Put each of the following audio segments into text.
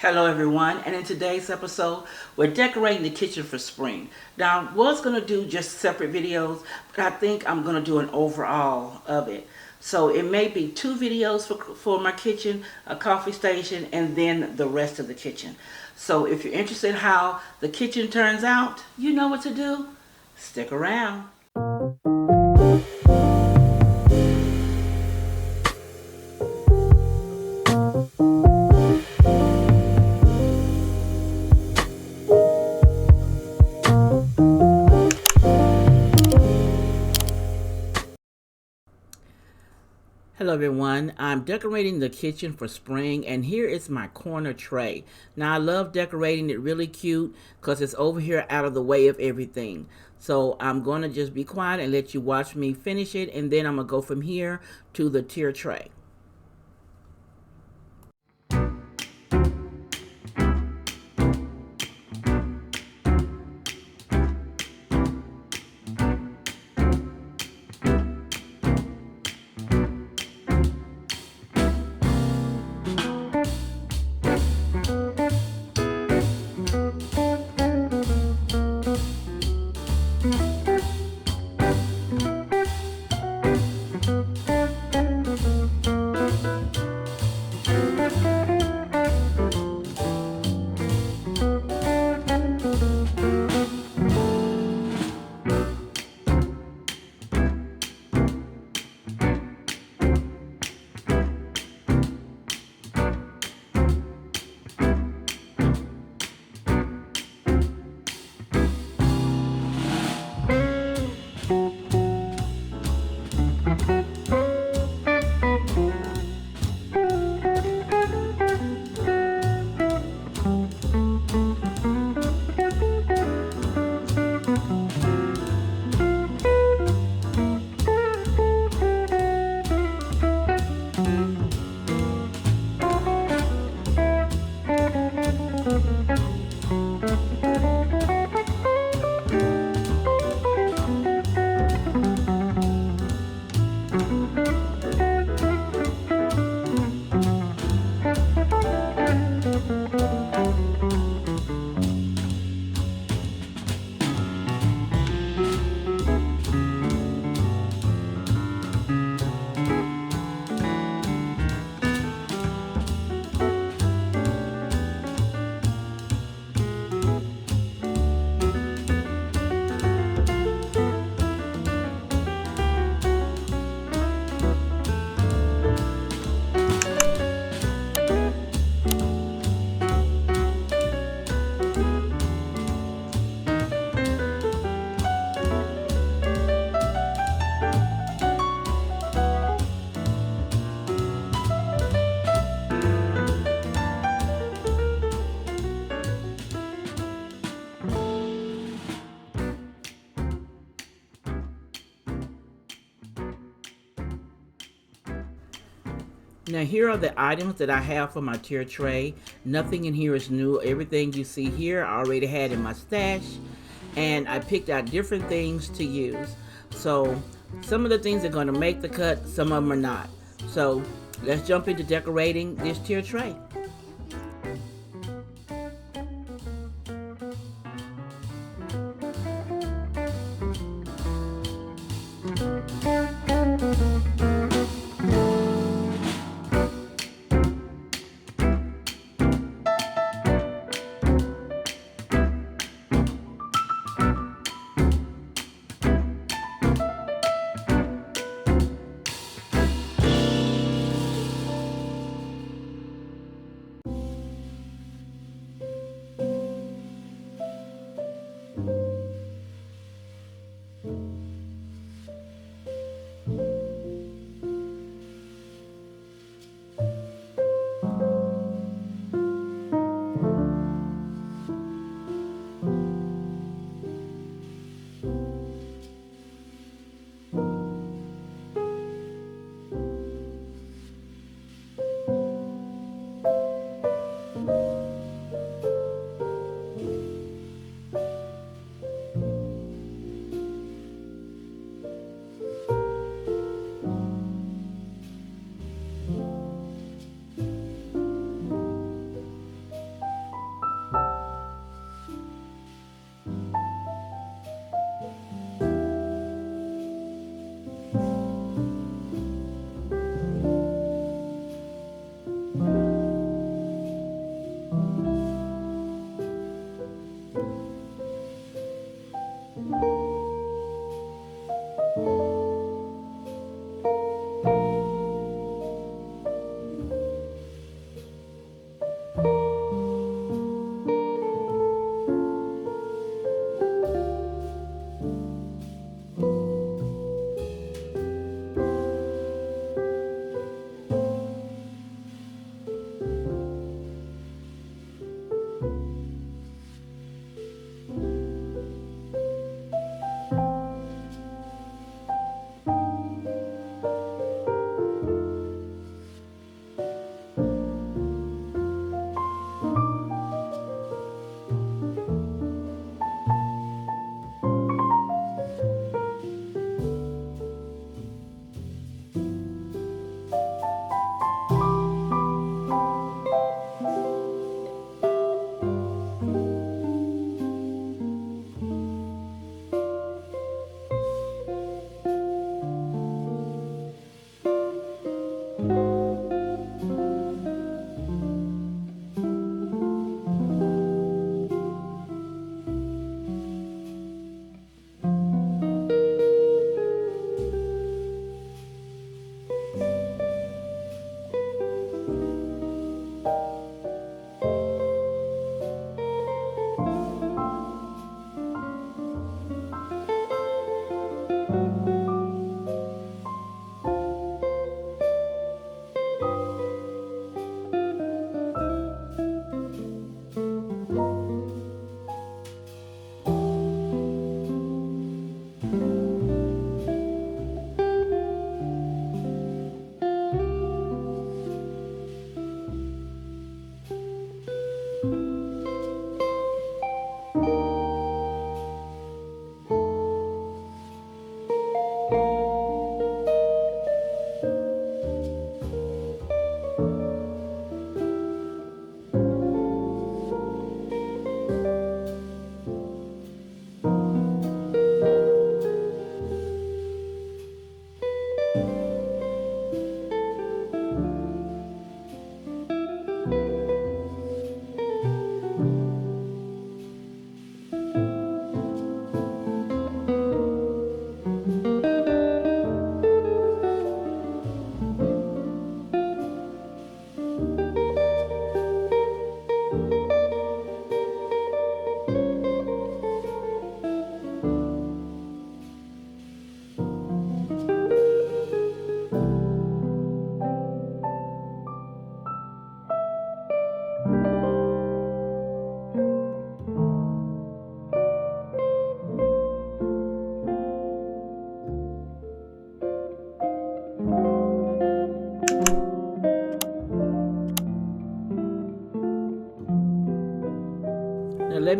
Hello everyone, and in today's episode we're decorating the kitchen for spring. Now I was going to do just separate videos, but I think I'm going to do an overall of it. So it may be two videos for my kitchen, a coffee station, and then the rest of the kitchen. So if you're interested in how the kitchen turns out, you know what to do. Stick around. Hello everyone, I'm decorating the kitchen for spring, and here is my corner tray. Now I love decorating it really cute because it's over here out of the way of everything. So I'm going to just be quiet and let you watch me finish it, and then I'm going to go from here to the tier tray. Now here are the items that I have for my tier tray. Nothing in here is new. Everything you see here I already had in my stash, and I picked out different things to use. So some of the things are going to make the cut, some of them are not. So let's jump into decorating this tier tray.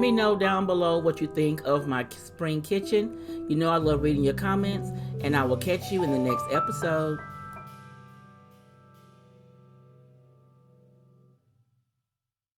me know down below what you think of my spring kitchen. You know I love reading your comments, and I will catch you in the next episode.